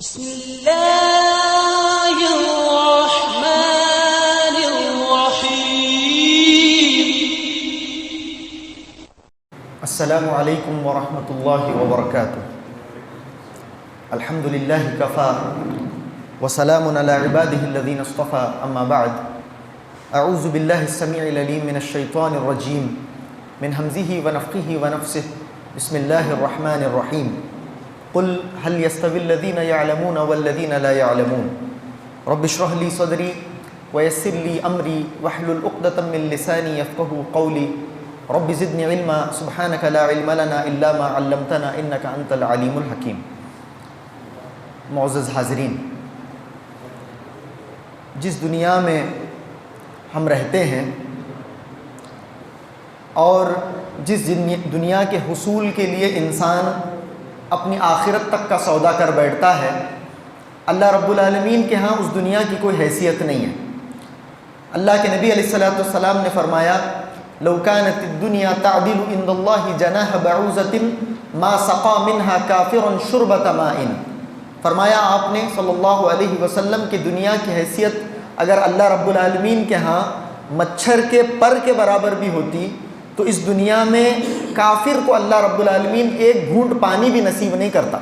بسم اللہ الرحمن الرحیم۔ السلام علیکم ورحمۃ اللہ وبرکاتہ۔ الحمد للہ کفا وسلام علی عبادہ الذین اصطفى، اما بعد اعوذ باللہ السمیع العلیم من الشیطان الرجیم من ہمزہ ونفخہ ونفثہ، بسم اللہ الرحمن الرحیم۔ قل هل يستوي الذين يعلمون والذين لا يعلمون رب اشرح لي صدري ويسر لي امري واحلل عقدة من لساني يفقهوا قولي رب زدني علما سبحانك لا علم لنا الا ما علمتنا انك انت العليم الحكيم۔ معزز حاضرین، جس دنیا میں ہم رہتے ہیں اور جس دنیا کے حصول کے لیے انسان اپنی آخرت تک کا سودا کر بیٹھتا ہے، اللہ رب العالمین کے ہاں اس دنیا کی کوئی حیثیت نہیں ہے۔ اللہ کے نبی علیہ الصلوۃ والسلام نے فرمایا، لو كانت الدنيا تعدل عند الله جناح بعوضة ما سقى منها كافر شربة ماء۔ فرمایا آپ نے صلی اللہ علیہ وسلم کہ دنیا کی حیثیت اگر اللہ رب العالمین کے ہاں مچھر کے پر کے برابر بھی ہوتی تو اس دنیا میں کافر کو اللہ رب العالمین ایک گھونٹ پانی بھی نصیب نہیں کرتا۔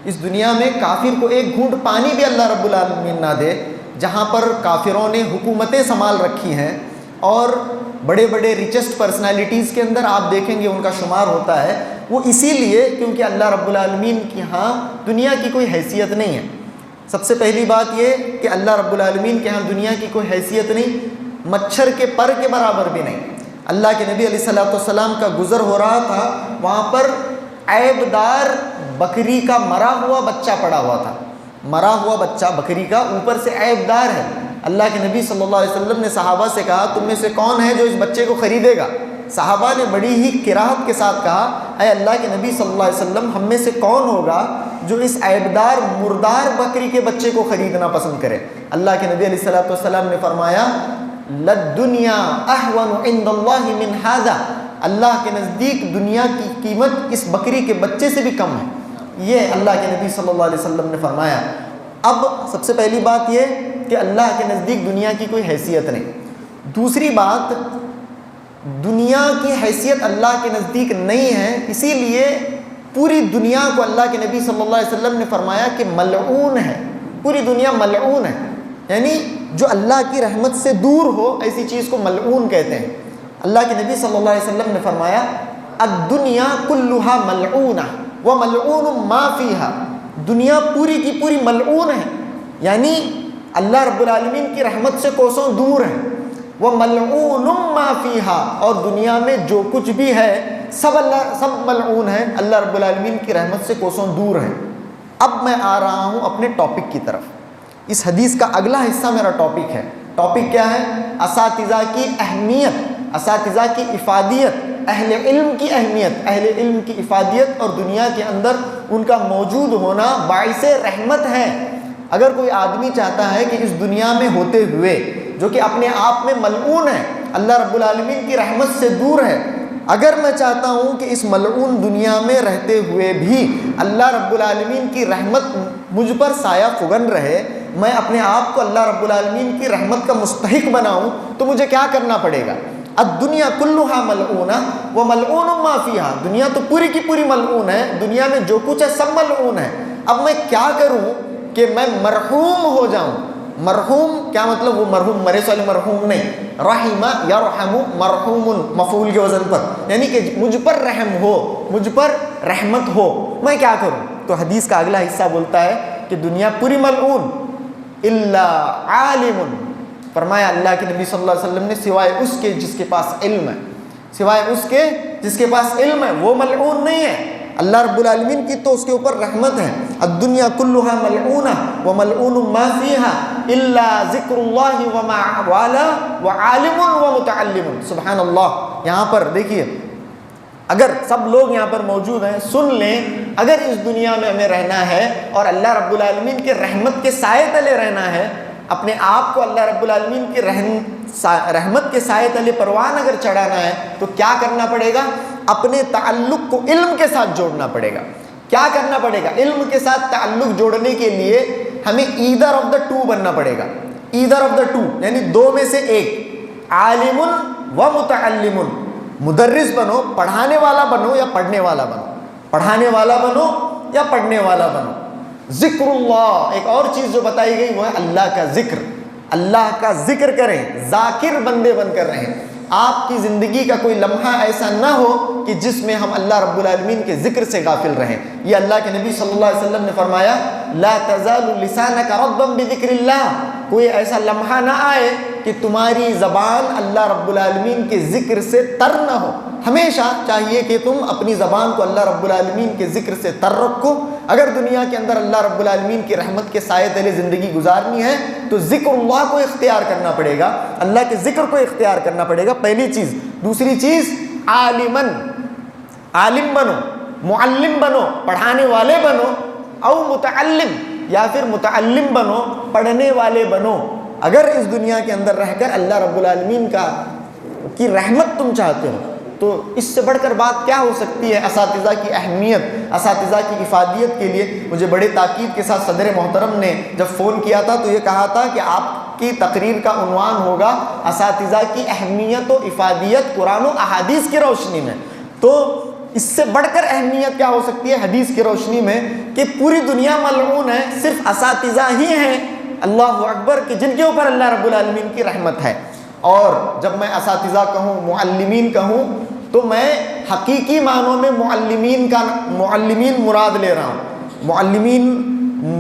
اس دنیا میں کافر کو ایک گھونٹ پانی بھی اللہ رب العالمین نہ دے۔ جہاں پر کافروں نے حکومتیں سنبھال رکھی ہیں اور بڑے بڑے ریچسٹ پرسنالٹیز کے اندر آپ دیکھیں گے ان کا شمار ہوتا ہے، وہ اسی لیے کیونکہ اللہ رب العالمین کی ہاں دنیا کی کوئی حیثیت نہیں ہے۔ سب سے پہلی بات یہ کہ اللہ رب العالمین کے ہاں دنیا کی کوئی حیثیت نہیں، مچھر کے پر کے برابر بھی نہیں۔ اللہ کے نبی علیہ الصلوۃ والسلام کا گزر ہو رہا تھا، وہاں پر عیب دار بکری کا مرا ہوا بچہ پڑا ہوا تھا۔ مرا ہوا بچہ بکری کا اوپر سے عیب دار ہے۔ اللہ کے نبی صلی اللہ علیہ وسلم نے صحابہ سے کہا، تم میں سے کون ہے جو اس بچے کو خریدے گا؟ صحابہ نے بڑی ہی کراہت کے ساتھ کہا، اے اللہ کے نبی صلی اللہ علیہ وسلم، ہم میں سے کون ہوگا جو اس عیب دار مردار بکری کے بچے کو خریدنا پسند کرے؟ اللہ کے نبی علیہ الصلوۃ والسلام نے فرمایا، للدنیا احون عند اللہ من ھذا، اللہ کے نزدیک دنیا کی قیمت اس بکری کے بچے سے بھی کم ہے۔ یہ اللہ کے نبی صلی اللہ علیہ وسلم نے فرمایا۔ اب سب سے پہلی بات یہ کہ اللہ کے نزدیک دنیا کی کوئی حیثیت نہیں۔ دوسری بات، دنیا کی حیثیت اللہ کے نزدیک نہیں ہے، اسی لیے پوری دنیا کو اللہ کے نبی صلی اللہ علیہ وسلم نے فرمایا کہ ملعون ہے، پوری دنیا ملعون ہے، یعنی جو اللہ کی رحمت سے دور ہو ایسی چیز کو ملعون کہتے ہیں۔ اللہ کے نبی صلی اللہ علیہ وسلم نے فرمایا، الدنیا کلھا ملعونہ وملعون ما فیہا، دنیا پوری کی پوری ملعون ہے، یعنی اللہ رب العالمین کی رحمت سے کوسوں دور ہے۔ وملعون ما فیہا، اور دنیا میں جو کچھ بھی ہے سب ملعون ہے، اللہ رب العالمین کی رحمت سے کوسوں دور ہے۔ اب میں آ رہا ہوں اپنے ٹاپک کی طرف۔ اس حدیث کا اگلا حصہ میرا ٹاپک ہے۔ ٹاپک کیا ہے؟ اساتذہ کی اہمیت، اساتذہ کی افادیت، اہل علم کی اہمیت، اہل علم کی افادیت اور دنیا کے اندر ان کا موجود ہونا باعث رحمت ہے۔ اگر کوئی آدمی چاہتا ہے کہ اس دنیا میں ہوتے ہوئے جو کہ اپنے آپ میں ملعون ہے، اللہ رب العالمین کی رحمت سے دور ہے، اگر میں چاہتا ہوں کہ اس ملعون دنیا میں رہتے ہوئے بھی اللہ رب العالمین کی رحمت مجھ پر سایہ فگن رہے، میں اپنے آپ کو اللہ رب العالمین کی رحمت کا مستحق بناؤں، تو مجھے کیا کرنا پڑے گا؟ الدنیا کلھا ملعونہ وملعون ما فیہا، دنیا تو پوری کی پوری ملعون ہے، دنیا میں جو کچھ ہے سب ملعون ہے۔ اب میں کیا کروں کہ میں مرحوم ہو جاؤں؟ مرحوم کیا مطلب؟ وہ مرحوم مرے والے مرحوم نہیں، رحمہ یرحم مرحوم مفعول کے وزن پر، یعنی کہ مجھ پر رحم ہو، مجھ پر رحمت ہو، میں کیا کروں؟ تو حدیث کا اگلا حصہ بولتا ہے کہ دنیا پوری ملعون الا عالم، فرمایا اللہ کے نبی صلی اللہ علیہ وسلم نے، سوائے اس کے جس کے پاس علم ہے، سوائے اس کے جس کے پاس علم ہے، وہ ملعون نہیں ہے۔ اللہ رب العالمین کی تو اس کے اوپر رحمت ہے۔ الدنیا کلھا ملعونہ وملعون ما فیہا الا ذکر اللہ وما والاه وعالم ومتعلم۔ سبحان اللہ۔ یہاں پر دیکھیے، اگر سب لوگ یہاں پر موجود ہیں، سن لیں، اگر اس دنیا میں ہمیں رہنا ہے اور اللہ رب العالمین کے رحمت کے سائے تلے رہنا ہے، اپنے آپ کو اللہ رب العالمین کی رحمت کے سائے تلے پروان اگر چڑھانا ہے تو کیا کرنا پڑے گا؟ اپنے تعلق کو علم کے ساتھ جوڑنا پڑے گا۔ کیا کرنا پڑے گا؟ علم کے ساتھ تعلق جوڑنے کے لیے ہمیں ایدر آف دا ٹو بننا پڑے گا. ایدر آف دا ٹو یعنی دو میں سے ایک، عالم و متعلم. مدرس بنو، پڑھانے والا بنو یا پڑھنے والا بنو، پڑھانے والا بنو یا پڑھنے والا بنو. ذکر اللہ، ایک اور چیز جو بتائی گئی وہ ہے اللہ کا ذکر. اللہ کا ذکر کریں، ذاکر بندے بن کر رہیں. آپ کی زندگی کا کوئی لمحہ ایسا نہ ہو کہ جس میں ہم اللہ رب العالمین کے ذکر سے غافل رہیں. یہ اللہ کے نبی صلی اللہ علیہ وسلم نے فرمایا لا تزال لسانک رطبا بذکر اللہ. کوئی ایسا لمحہ نہ آئے کہ تمہاری زبان اللہ رب العالمین کے ذکر سے تر نہ ہو. ہمیشہ چاہیے کہ تم اپنی زبان کو اللہ رب العالمین کے ذکر سے تر رکھو. اگر دنیا کے اندر اللہ رب العالمین کی رحمت کے سائے تلے زندگی گزارنی ہے تو ذکر اللہ کو اختیار کرنا پڑے گا، اللہ کے ذکر کو اختیار کرنا پڑے گا، پہلی چیز. دوسری چیز عالمن، عالم بنو، معلم بنو، پڑھانے والے بنو، او متعلم یا پھر متعلم بنو، پڑھنے والے بنو. اگر اس دنیا کے اندر رہ کر اللہ رب العالمین کی رحمت تم چاہتے ہو تو اس سے بڑھ کر بات کیا ہو سکتی ہے؟ اساتذہ کی اہمیت، اساتذہ کی افادیت کے لیے مجھے بڑے تاکید کے ساتھ صدر محترم نے جب فون کیا تھا تو یہ کہا تھا کہ آپ کی تقریر کا عنوان ہوگا اساتذہ کی اہمیت و افادیت قرآن و احادیث کی روشنی میں. تو اس سے بڑھ کر اہمیت کیا ہو سکتی ہے حدیث کی روشنی میں کہ پوری دنیا ملعون ہے، صرف اساتذہ ہی ہیں اللہ اکبر کہ جن کے اوپر اللہ رب العالمین کی رحمت ہے. اور جب میں اساتذہ کہوں، معلمین کہوں تو میں حقیقی معنوں میں معلمین مراد لے رہا ہوں. معلمین،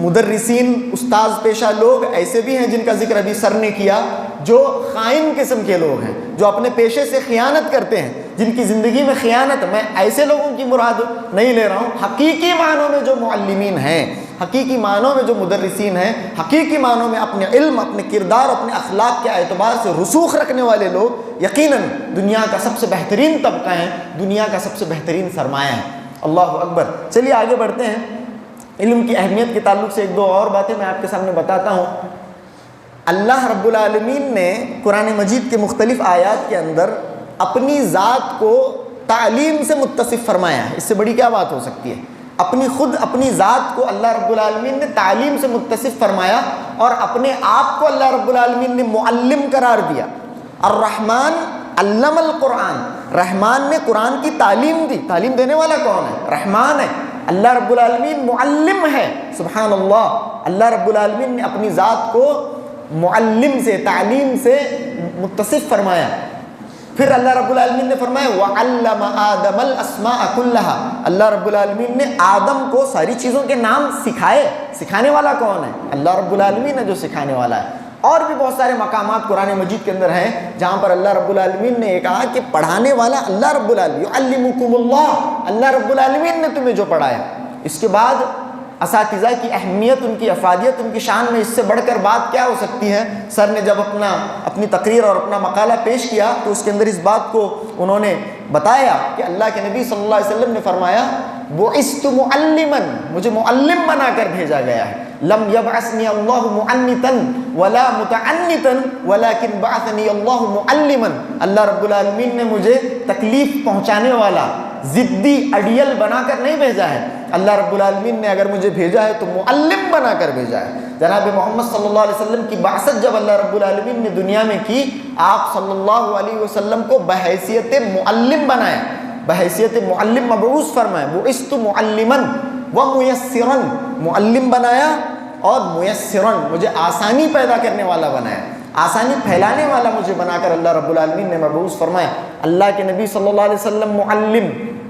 مدرسین، استاذ پیشہ لوگ ایسے بھی ہیں جن کا ذکر ابھی سر نے کیا، جو خائن قسم کے لوگ ہیں، جو اپنے پیشے سے خیانت کرتے ہیں، جن کی زندگی میں خیانت. میں ایسے لوگوں کی مراد نہیں لے رہا ہوں. حقیقی معنوں میں جو معلمین ہیں، حقیقی معنوں میں جو مدرسین ہیں، حقیقی معنوں میں اپنے علم، اپنے کردار، اپنے اخلاق کے اعتبار سے رسوخ رکھنے والے لوگ یقیناً دنیا کا سب سے بہترین طبقہ ہیں، دنیا کا سب سے بہترین سرمایہ ہے. اللہ اکبر. چلیے آگے بڑھتے ہیں. علم کی اہمیت کے تعلق سے ایک دو اور باتیں میں آپ کے سامنے بتاتا ہوں. اللہ رب العالمین نے قرآن مجید کے مختلف آیات کے اندر اپنی ذات کو تعلیم سے متصف فرمایا ہے. اس سے بڑی کیا بات ہو سکتی ہے؟ اپنی ذات کو اللہ رب العالمین نے تعلیم سے متصف فرمایا اور اپنے آپ کو اللہ رب العالمین نے معلم قرار دیا. الرحمن علم القرآن، رحمان نے قرآن کی تعلیم دی. تعلیم دینے والا کون ہے؟ رحمان ہے. اللہ رب العالمین معلم ہے. سبحان اللہ. اللہ رب العالمین نے اپنی ذات کو معلم سے، تعلیم سے متصف فرمایا. پھر اللہ رب العالمین نے فرمایا وَعَلَّمَ آدَمَ الْأَسْمَاءَ كُلَّهَا. اللہ رب العالمین نے آدم کو ساری چیزوں کے نام سکھائے. سکھانے والا کون ہے؟ اللہ رب العالمین ہے جو سکھانے والا ہے. اور بھی بہت سارے مقامات قرآن مجید کے اندر ہیں جہاں پر اللہ رب العالمین نے یہ کہا کہ پڑھانے والا اللہ رب العالمین، يُعَلِّمُكُمُ اللَّهُ، اللہ رب العالمین نے تمہیں جو پڑھایا. اس کے بعد اساتذہ کی اہمیت، ان کی افادیت، ان کی شان میں اس سے بڑھ کر بات کیا ہو سکتی ہے؟ سر نے جب اپنی تقریر اور اپنا مقالہ پیش کیا تو اس کے اندر اس بات کو انہوں نے بتایا کہ اللہ کے نبی صلی اللہ علیہ وسلم نے فرمایا بُعِثْتُ مُعَلِّمًا، مجھے معلم بنا کر بھیجا گیا ہے. لم يبعثني الله معنتا ولا متعنتا ولكن بعثني الله معلما. اللہ رب العالمین نے مجھے تکلیف پہنچانے والا، ضدی، اڈیل بنا کر نہیں بھیجا ہے. اللہ رب العالمین نے اگر مجھے بھیجا ہے تو معلم بنا کر بھیجا ہے. جناب محمد صلی اللہ علیہ وسلم کی بعثت جب اللہ رب العالمین نے دنیا میں کی، آپ صلی اللہ علیہ وسلم کو بحیثیت معلم بنایا، بحیثیت معلم مبعوث فرمایا. بُعِثْتُ مُعَلِّمًا وَمُيَسِّرًا، معلم بنایا اور میسرن، مجھے آسانی پیدا کرنے والا بنایا، آسانی پھیلانے والا مجھے بنا کر اللہ رب العالمین نے مبعوث فرمایا. اللہ کے نبی صلی اللہ علیہ وسلم معلم،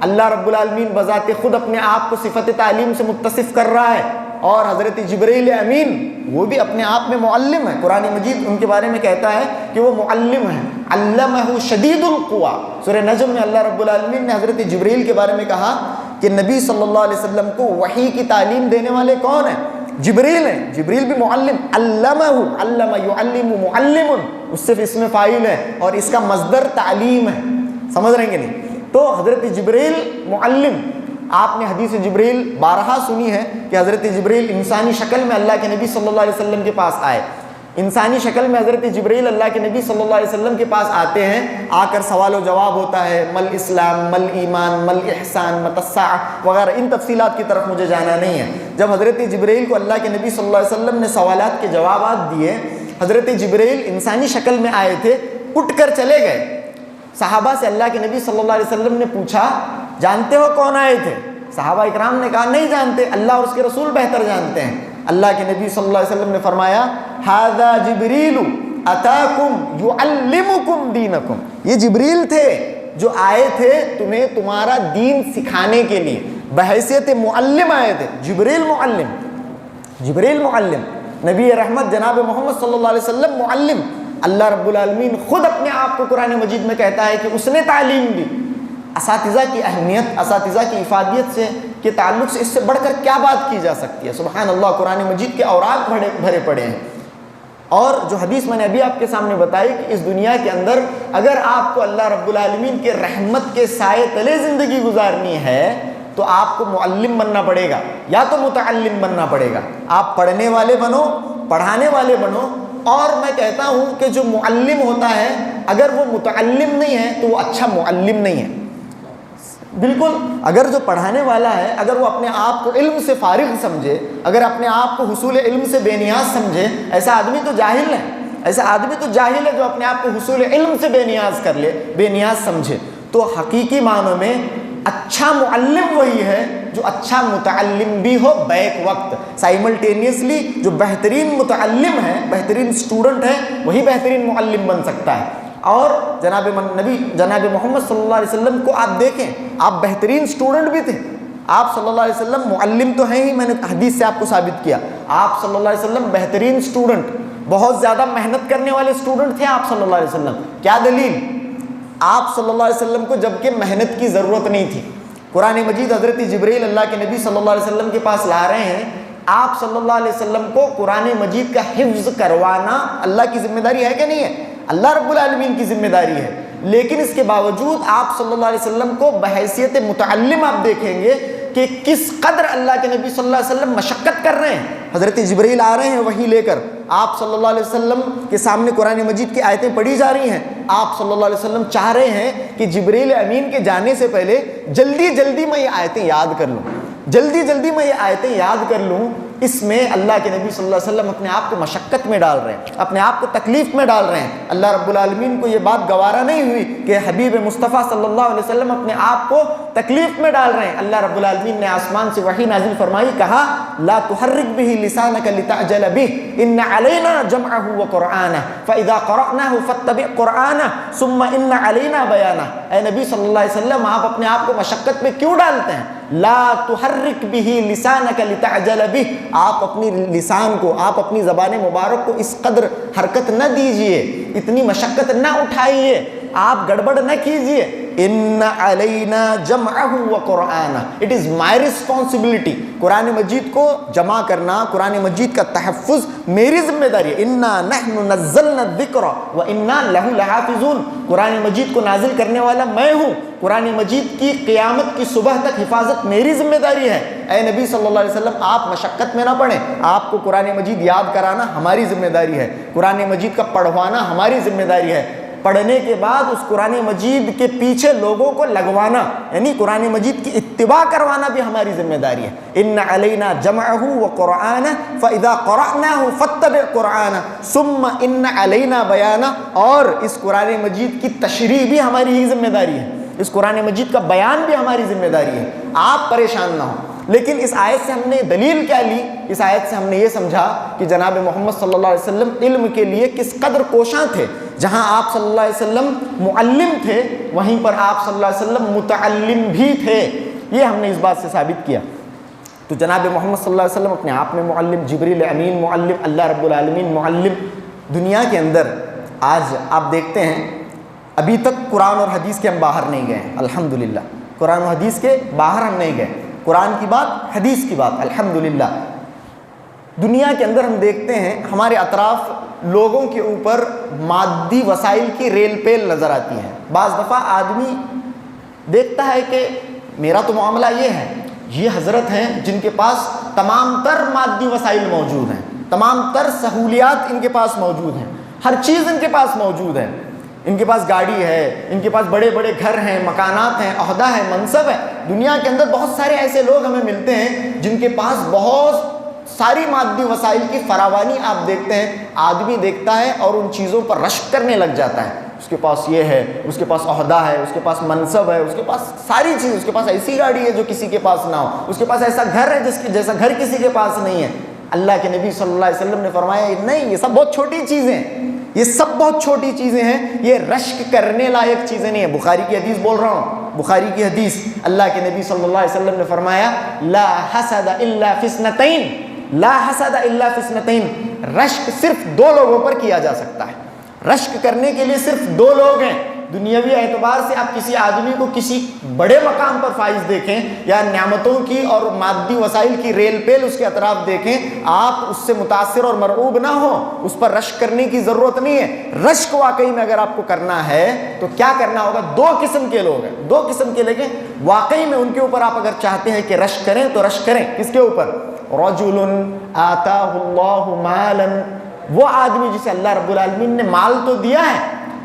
اللہ رب العالمین بذات خود اپنے آپ کو صفت تعلیم سے متصف کر رہا ہے. اور حضرت جبرائیل امین وہ بھی اپنے آپ میں معلم ہے. قرآن مجید ان کے بارے میں کہتا ہے کہ وہ معلم ہے. علمہ شدید القویٰ. سورہ نجم میں اللہ رب العالمین نے حضرت جبرائیل کے بارے میں کہا کہ نبی صلی اللہ علیہ وسلم کو وحی کی تعلیم دینے والے کون ہیں؟ جبریل ہیں. جبریل بھی معلم. علمہ، علم یعلم معلم، اس سے اس میں فاعل ہے اور اس کا مصدر تعلیم ہے. سمجھ رہے ہیں کہ نہیں؟ تو حضرت جبریل معلم. آپ نے حدیث جبریل بارہا سنی ہے کہ حضرت جبریل انسانی شکل میں اللہ کے نبی صلی اللہ علیہ وسلم کے پاس آئے. انسانی شکل میں حضرت جبرائیل اللہ کے نبی صلی اللہ علیہ وسلم کے پاس آتے ہیں، آ کر سوال و جواب ہوتا ہے، مل اسلام، مل ایمان، مل احسان، مت الساعہ وغیرہ، ان تفصیلات کی طرف مجھے جانا نہیں ہے۔ جب حضرت جبرائیل کو اللہ کے نبی صلی اللہ علیہ وسلم نے سوالات کے جوابات دیے، حضرت جبرائیل انسانی شکل میں آئے تھے، اٹھ کر چلے گئے۔ صحابہ سے اللہ کے نبی صلی اللہ علیہ وسلم نے پوچھا جانتے ہو کون آئے تھے؟ صحابہ اکرام نے کہا نہیں جانتے، اللہ اور اس کے رسول بہتر جانتے ہیں۔ اللہ کے نبی صلی اللہ علیہ وسلم نے فرمایا ھذا جبریل اتاکم یعلمکم دینکم، یہ جبریل تھے جو آئے تھے تمہیں تمہارا دین سکھانے کے لیے، بحیثیت معلم آئے تھے۔ جبریل معلم، نبی رحمت جناب محمد صلی اللہ علیہ وسلم معلم۔ اللہ رب العالمین خود اپنے آپ کو قرآن مجید میں کہتا ہے کہ اس نے تعلیم دی۔ اساتذہ کی اہمیت، اساتذہ کی افادیت سے کے تعلق سے اس سے بڑھ کر کیا بات کی جا سکتی ہے؟ سبحان اللہ، قرآن مجید کے اوراق بھرے پڑے ہیں۔ اور جو حدیث میں نے ابھی آپ کے سامنے بتائی کہ اس دنیا کے اندر اگر آپ کو اللہ رب العالمین کے رحمت کے سائے تلے زندگی گزارنی ہے تو آپ کو معلم بننا پڑے گا یا تو متعلم بننا پڑے گا۔ آپ پڑھنے والے بنو، پڑھانے والے بنو۔ اور میں کہتا ہوں کہ جو معلم ہوتا ہے اگر وہ متعلم نہیں ہے تو وہ اچھا معلم نہیں ہے۔ بالکل، اگر جو پڑھانے والا ہے اگر وہ اپنے آپ کو علم سے فارغ سمجھے، اگر اپنے آپ کو حصول علم سے بے نیاز سمجھے، ایسا آدمی تو جاہل ہے، ایسا آدمی تو جاہل ہے جو اپنے آپ کو حصول علم سے بے نیاز کر لے، بے نیاز سمجھے۔ تو حقیقی معنوں میں اچھا معلم وہی ہے جو اچھا متعلم بھی ہو بیک وقت، سائملٹینیسلی۔ جو بہترین متعلم ہے، بہترین اسٹوڈنٹ ہے، وہی بہترین معلم بن سکتا ہے۔ اور جناب محمد صلی اللہ علیہ وسلم کو آپ دیکھیں، آپ بہترین اسٹوڈنٹ بھی تھے۔ آپ صلی اللہ علیہ وسلم معلم تو ہیں ہی، میں نے حدیث سے آپ کو ثابت کیا۔ آپ صلی اللہ علیہ وسلم بہترین اسٹوڈنٹ، بہت زیادہ محنت کرنے والے اسٹوڈنٹ تھے آپ صلی اللہ علیہ وسلم۔ کیا دلیل؟ آپ صلی اللہ علیہ وسلم کو جبکہ محنت کی ضرورت نہیں تھی، قرآن مجید حضرت جبرائیل اللہ کے نبی صلی اللہ علیہ وسلم کے پاس لا رہے ہیں، آپ صلی اللہ علیہ وسلم کو قرآن مجید کا حفظ کروانا اللہ کی ذمہ داری ہے کہ نہیں ہے؟ اللہ رب العالمین کی ذمہ داری ہے۔ لیکن اس کے باوجود آپ صلی اللہ علیہ وسلم کو بحیثیت متعلم آپ دیکھیں گے کہ کس قدر اللہ کے نبی صلی اللہ علیہ وسلم مشقت کر رہے ہیں۔ حضرت جبرائیل آ رہے ہیں وحی لے کر، آپ صلی اللہ علیہ وسلم کے سامنے قرآن مجید کی آیتیں پڑھی جا رہی ہیں، آپ صلی اللہ علیہ وسلم چاہ رہے ہیں کہ جبرائیل امین کے جانے سے پہلے جلدی میں یہ آیتیں یاد کر لوں، جلدی میں یہ آیتیں یاد کر لوں۔ اس میں اللہ کے نبی صلی اللہ علیہ وسلم اپنے آپ کو مشقت میں ڈال رہے ہیں، اپنے آپ کو تکلیف میں ڈال رہے ہیں۔ اللہ رب العالمین کو یہ بات گوارا نہیں ہوئی کہ حبیب مصطفیٰ صلی اللہ علیہ وسلم اپنے آپ کو تکلیف میں ڈال رہے ہیں۔ اللہ رب العالمین نے آسمان سے وحی نازل فرمائی، کہا لا تحرک به لسانک لتعجل به ان علینا جمعه وقرآنہ فاذا قرأناه فاتبع قرآنہ ثم ان علینا بیانہ۔ اے نبی صلی اللہ علیہ وسلم، آپ اپنے آپ کو مشقت میں کیوں ڈالتے ہیں؟ لا تحرک به لسانک لتعجل به، آپ اپنی لسان کو، آپ اپنی زبان مبارک کو اس قدر حرکت نہ دیجئے، اتنی مشقت نہ اٹھائیے، آپ گڑبڑ نہ کیجئے۔ ان علینا جمعہ و قرآنہ، اٹ از مائی ریسپانسبلٹی، قرآن مجید کو جمع کرنا، قرآن مجید کا تحفظ میری ذمہ داری ہے۔ انا نحن نزلنا الذکر و انا لہ لحافظون، قرآن مجید کو نازل کرنے والا میں ہوں، قرآن مجید کی قیامت کی صبح تک حفاظت میری ذمہ داری ہے۔ اے نبی صلی اللہ علیہ وسلم، آپ مشقت میں نہ پڑیں، آپ کو قرآن مجید یاد کرانا ہماری ذمہ داری ہے، قرآن مجید کا پڑھوانا ہماری ذمہ داری ہے۔ پڑھنے کے بعد اس قرآن مجید کے پیچھے لوگوں کو لگوانا، یعنی قرآن مجید کی اتباع کروانا بھی ہماری ذمہ داری ہے۔ ان علینا جمعہ وقرآنہ فاذا قرأناہ فاتبع قرآنہ ثم ان علینا بیانہ، اور اس قرآن مجید کی تشریح بھی ہماری ہی ذمہ داری ہے، اس قرآن مجید کا بیان بھی ہماری ذمہ داری ہے۔ آپ پریشان نہ ہوں۔ لیکن اس آیت سے ہم نے دلیل کیا لی؟ اس آیت سے ہم نے یہ سمجھا کہ جناب محمد صلی اللہ علیہ وسلم علم کے لیے کس قدر کوشاں تھے۔ جہاں آپ صلی اللہ علیہ وسلم معلم تھے، وہیں پر آپ صلی اللہ علیہ وسلم متعلم بھی تھے۔ یہ ہم نے اس بات سے ثابت کیا۔ تو جناب محمد صلی اللہ علیہ وسلم اپنے آپ میں معلم، جبریل امین معلم، اللہ رب العالمین معلم۔ دنیا کے اندر آج آپ دیکھتے ہیں ابھی تک قرآن اور حدیث کے ہم باہر نہیں گئے، الحمدللہ قرآن و حدیث کے باہر ہم نہیں گئے، قرآن کی بات، حدیث کی بات، الحمدللہ۔ دنیا کے اندر ہم دیکھتے ہیں ہمارے اطراف لوگوں کے اوپر مادی وسائل کی ریل پیل نظر آتی ہے۔ بعض دفعہ آدمی دیکھتا ہے کہ میرا تو معاملہ یہ ہے، یہ حضرت ہیں جن کے پاس تمام تر مادی وسائل موجود ہیں، تمام تر سہولیات ان کے پاس موجود ہیں، ہر چیز ان کے پاس موجود ہے، ان کے پاس گاڑی ہے، ان کے پاس بڑے بڑے گھر ہیں، مکانات ہیں، عہدہ ہے، منصب ہے۔ دنیا کے اندر بہت سارے ایسے لوگ ہمیں ملتے ہیں جن کے پاس بہت ساری مادی وسائل کی فراوانی آپ دیکھتے ہیں، آدمی دیکھتا ہے اور ان چیزوں پر رشک کرنے لگ جاتا ہے، اس کے پاس یہ ہے، اس کے پاس عہدہ ہے، اس کے پاس منصب ہے، اس کے پاس ساری چیز، اس کے پاس ایسی گاڑی ہے جو کسی کے پاس نہ ہو، اس کے پاس ایسا گھر ہے جیسا گھر کسی کے پاس نہیں ہے۔ اللہ کے نبی صلی اللہ علیہ وسلم نے فرمایا نہیں، یہ سب بہت چھوٹی چیزیں ہیں، یہ سب بہت چھوٹی چیزیں ہیں، یہ رشک کرنے لائق چیزیں نہیں ہیں۔ بخاری کی حدیث بول رہا ہوں، بخاری کی حدیث، اللہ کے نبی صلی اللہ علیہ وسلم نے فرمایا لا حسد الا فی اثنتین، لا حسد الا فی اثنتین، رشک صرف دو لوگوں پر کیا جا سکتا ہے، رشک کرنے کے لیے صرف دو لوگ ہیں۔ دنیاوی اعتبار سے آپ کسی آدمی کو کسی بڑے مقام پر فائز دیکھیں یا نعمتوں کی اور مادی وسائل کی ریل پیل اس کے اطراف دیکھیں، آپ اس سے متاثر اور مرعوب نہ ہوں، اس پر رشک کرنے کی ضرورت نہیں ہے۔ رشک واقعی میں اگر آپ کو کرنا ہے تو کیا کرنا ہوگا؟ دو قسم کے لوگ ہیں، دو قسم کے لیکن واقعی میں ان کے اوپر آپ اگر چاہتے ہیں کہ رشک کریں تو رشک کریں۔ کس کے اوپر؟ رجل آتاہ اللہ مالا، وہ آدمی جسے اللہ رب العالمین نے مال تو دیا ہے،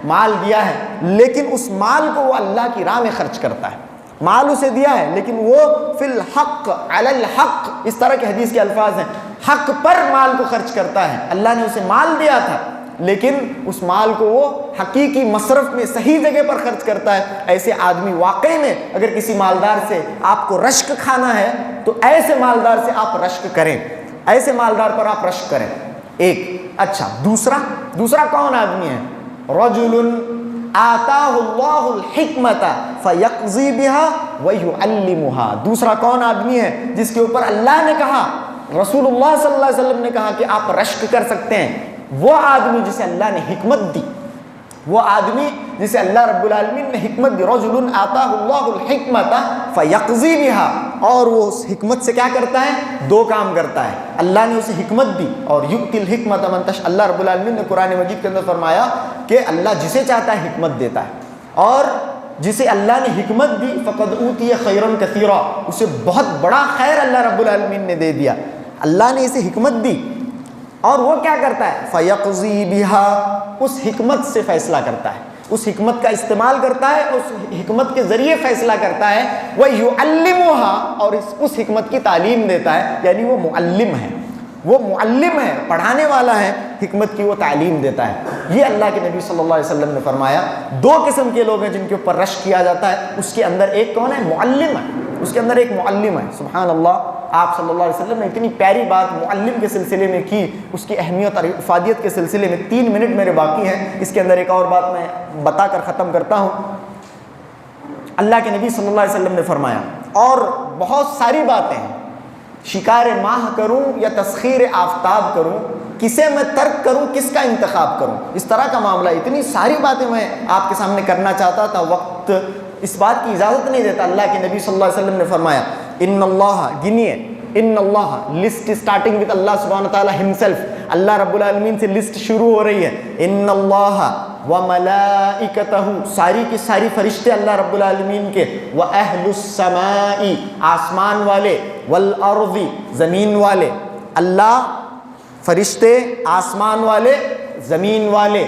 مال دیا ہے لیکن اس مال کو وہ اللہ کی راہ میں خرچ کرتا ہے، مال اسے دیا ہے لیکن وہ فی الحق علی الحق، اس طرح کے حدیث کے الفاظ ہیں، حق پر مال کو خرچ کرتا ہے۔ اللہ نے اسے مال دیا تھا لیکن اس مال کو وہ حقیقی مصرف میں صحیح جگہ پر خرچ کرتا ہے۔ ایسے آدمی واقعی میں اگر کسی مالدار سے آپ کو رشک کھانا ہے تو ایسے مالدار سے آپ رشک کریں، ایسے مالدار پر آپ رشک کریں۔ ایک اچھا، دوسرا کون آدمی ہے؟ رجل آتاہ اللہ الحکمت فیقضی بها ویعلمها، دوسرا کون آدمی ہے جس کے اوپر اللہ نے کہا، رسول اللہ صلی اللہ علیہ وسلم نے کہا کہ آپ رشک کر سکتے ہیں؟ وہ آدمی جسے اللہ نے حکمت دی، وہ آدمی جسے اللہ رب العالمین نے حکمت دی۔ رجل آتاہ اللہ الحکمت فیقضی بها، اور وہ اس حکمت سے کیا کرتا ہے؟ دو کام کرتا ہے۔ اللہ نے اسے حکمت دی، اور یؤتی الحکمت من یشاء، اللہ رب العالمین نے قرآن مجید کے اندر فرمایا کہ اللہ جسے چاہتا ہے حکمت دیتا ہے، اور جسے اللہ نے حکمت دی فقد اوتی خیرا کثیرا، اسے بہت بڑا خیر اللہ رب العالمین نے دے دیا۔ اللہ نے اسے حکمت دی اور وہ کیا کرتا ہے؟ فیقضی بها، اس حکمت سے فیصلہ کرتا ہے، اس حکمت کا استعمال کرتا ہے، اس حکمت کے ذریعے فیصلہ کرتا ہے۔ وَيُعَلِّمُهَا، اور اس حکمت کی تعلیم دیتا ہے، یعنی وہ معلم ہے، وہ معلم ہے، پڑھانے والا ہے، حکمت کی وہ تعلیم دیتا ہے۔ یہ اللہ کے نبی صلی اللہ علیہ وسلم نے فرمایا دو قسم کے لوگ ہیں جن کے اوپر رشک کیا جاتا ہے، اس کے اندر ایک کون ہے؟ معلم ہے، اس کے اندر ایک معلم ہے۔ سبحان اللہ، آپ صلی اللہ علیہ وسلم نے اتنی پیاری بات معلم کے سلسلے میں کی، اس کی اہمیت اور افادیت کے سلسلے میں 3 منٹ میرے باقی ہیں، اس کے اندر ایک اور بات میں بتا کر ختم کرتا ہوں۔ اللہ کے نبی صلی اللہ علیہ وسلم نے فرمایا، اور بہت ساری باتیں ہیں، شکار ماہ کروں یا تسخیر آفتاب کروں، کسے میں ترک کروں، کس کا انتخاب کروں، اس طرح کا معاملہ، اتنی ساری باتیں میں آپ کے سامنے کرنا چاہتا تھا، وقت اس بات کی اجازت نہیں دیتا۔ اللہ کے نبی صلی اللہ علیہ وسلم نے فرمایا ان اللہ، گنیے، ان اللہ، لسٹ اسٹارٹنگ وتھ اللہ سبحانہ تعالیٰ ہمسیلف، اللہ رب العالمین سے لسٹ شروع ہو رہی ہے۔ ان اللہ وملائکتہ، ساری کی ساری فرشتے اللہ رب العالمین کے، واہل السماء، آسمان والے، والارض، زمین والے، اللہ، فرشتے، آسمان والے، زمین والے،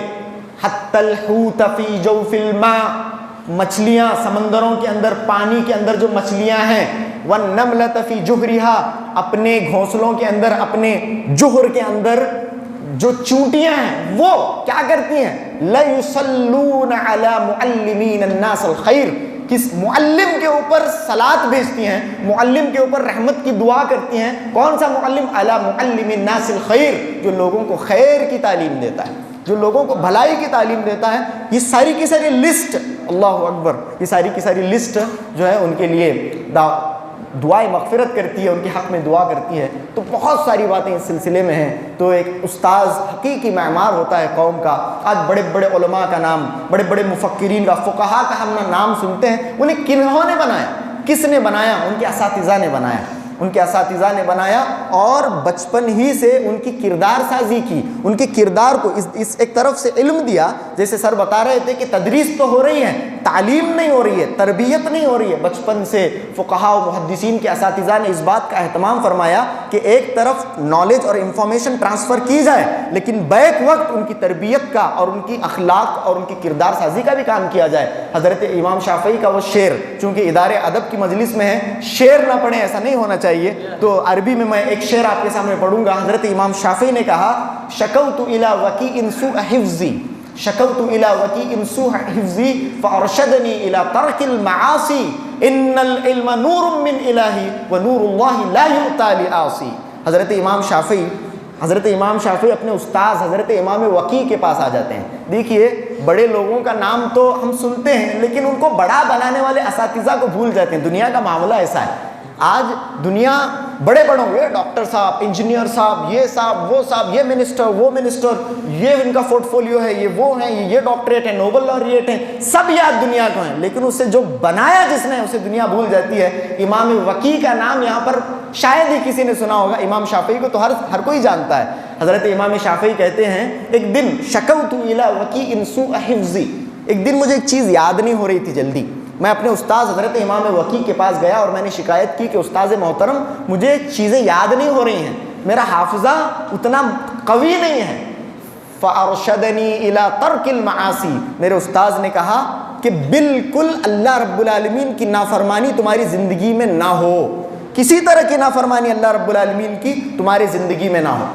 حتی الحوت فی جوف الماء، مچھلیاں سمندروں کے اندر، پانی کے اندر جو مچھلیاں ہیں، والنملۃ فی جحرها، اپنے گھونسلوں کے اندر، اپنے جوہر کے اندر جو چونٹیاں ہیں وہ کیا کرتی ہیں؟ لَيُصَلُّونَ عَلَى مُعَلِّمِينَ النَّاسَ الْخَيْرِ، کس معلم کے اوپر صلات بھیجتی ہیں، معلم کے اوپر رحمت کی دعا کرتی ہیں۔ کون سا معلم؟ عَلَى مُعَلِّمِ النَّاسِ الْخَيْرِ، جو لوگوں کو خیر کی تعلیم دیتا ہے، جو لوگوں کو بھلائی کی تعلیم دیتا ہے۔ یہ ساری کی ساری لسٹ، اللہ اکبر، یہ ساری کی ساری لسٹ جو ہے ان کے لیے دعائیں مغفرت کرتی ہے، ان کے حق میں دعا کرتی ہے۔ تو بہت ساری باتیں اس سلسلے میں ہیں۔ تو ایک استاذ حقیقی معمار ہوتا ہے قوم کا۔ آج بڑے بڑے علماء کا نام، بڑے بڑے مفکرین کا، فقہاء کا ہم نام سنتے ہیں، انہیں کنہوں نے بنایا؟ کس نے بنایا؟ ان کے اساتذہ نے بنایا، ان کے اساتذہ نے بنایا، اور بچپن ہی سے ان کی کردار سازی کی، ان کے کردار کو اس ایک طرف سے علم دیا. جیسے سر بتا رہے تھے کہ تدریس تو ہو رہی ہے، تعلیم نہیں ہو رہی ہے، تربیت نہیں ہو رہی ہے. بچپن سے فقہاء و محدثین کے اساتذہ نے اس بات کا اہتمام فرمایا کہ ایک طرف نالج اور انفارمیشن ٹرانسفر کی جائے، لیکن بیک وقت ان کی تربیت کا اور ان کی اخلاق اور ان کی کردار سازی کا بھی کام کیا جائے. حضرت امام شافعی کا وہ شعر، چونکہ ادارے ادب کی مجلس میں ہے، شعر نہ پڑھیں ایسا نہیں ہونا چاہیے، تو عربی میں ایک شعر آپ کے سامنے پڑھوں گا. حضرت امام شافعی نے کہا: شکوت الی وکیع سوء حفظی، شکوت الی وکیع سوء حفظی فارشدنی الی ترک المعاصی، ان العلم نور من الہی ونور اللہ لا یؤتی لعاصی. حضرت امام شافعی اپنے استاذ حضرت امام وکیع کے پاس آ جاتے ہیں. دیکھیے، بڑے لوگوں کا نام تو ہم سنتے ہیں لیکن ان کو بڑا بنانے والے اساتذہ کو بھول جاتے ہیں. دنیا کا معاملہ ایسا ہے، آج دنیا بڑے بڑوں، یہ ڈاکٹر صاحب، انجینئر صاحب، یہ صاحب، وہ صاحب، یہ منسٹر، وہ منسٹر، یہ ان کا پورٹ فولیو ہے، یہ وہ ہیں، یہ ڈاکٹریٹ ہے، نوبل لاریٹ ہیں، سب یاد دنیا کو ہیں، لیکن اسے جو بنایا جس نے اسے دنیا بھول جاتی ہے. امام وکیع کا نام یہاں پر شاید ہی کسی نے سنا ہوگا، امام شافعی کو تو ہر کوئی جانتا ہے. حضرت امام شافعی کہتے ہیں: ایک دن شکوت الی وکیع سوء حفظی، ایک دن مجھے ایک چیز یاد نہیں ہو رہی تھی جلدی. میں اپنے استاذ حضرت امام وکیع کے پاس گیا اور میں نے شکایت کی کہ استاذ محترم مجھے چیزیں یاد نہیں ہو رہی ہیں، میرا حافظہ اتنا قوی نہیں ہے. فارشدنی الی ترک المعاصی، میرے استاذ نے کہا کہ بالکل اللہ رب العالمین کی نافرمانی تمہاری زندگی میں نہ ہو، کسی طرح کی نافرمانی اللہ رب العالمین کی تمہاری زندگی میں نہ ہو.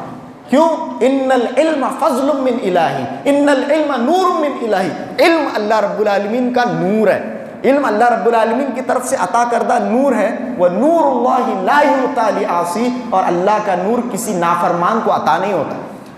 کیوں؟ ان العلم فضل من الہی، ان العلم نور من الہی، علم اللہ رب العالمین کا نور ہے، علم اللہ رب العالمین کی طرف سے عطا کردہ نور ہے. وَنُورُ اللَّهِ لَا يُؤْتَى لِعَاصِي، اور اللہ کا نور کسی نافرمان کو عطا نہیں ہوتا،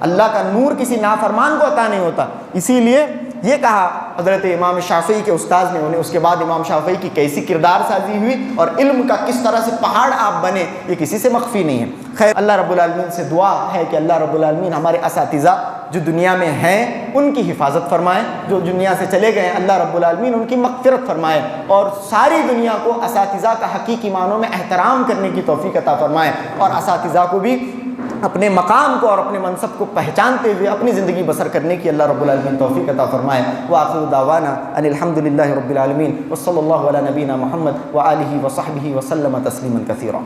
اللہ کا نور کسی نافرمان کو عطا نہیں ہوتا. اسی لیے یہ کہا حضرت امام شافعی کے استاذ نے انہیں. اس کے بعد امام شافعی کی کیسی کردار سازی ہوئی اور علم کا کس طرح سے پہاڑ آپ بنے، یہ کسی سے مخفی نہیں ہے. خیر، اللہ رب العالمین سے دعا ہے کہ اللہ رب العالمین ہمارے اساتذہ جو دنیا میں ہیں ان کی حفاظت فرمائے، جو دنیا سے چلے گئے ہیں اللہ رب العالمین ان کی مغفرت فرمائے، اور ساری دنیا کو اساتذہ کا حقیقی معنوں میں احترام کرنے کی توفیق عطا فرمائے، اور اساتذہ کو بھی اپنے مقام کو اور اپنے منصب کو پہچانتے ہوئے اپنی زندگی بسر کرنے کی اللہ رب العالمین توفیق عطا فرمائے. وآخر دعوانا ان الحمد للہ رب العالمین، وصلی اللہ علی نبینا محمد وآلہ وصحبہ وسلم تسلیما کثیرا.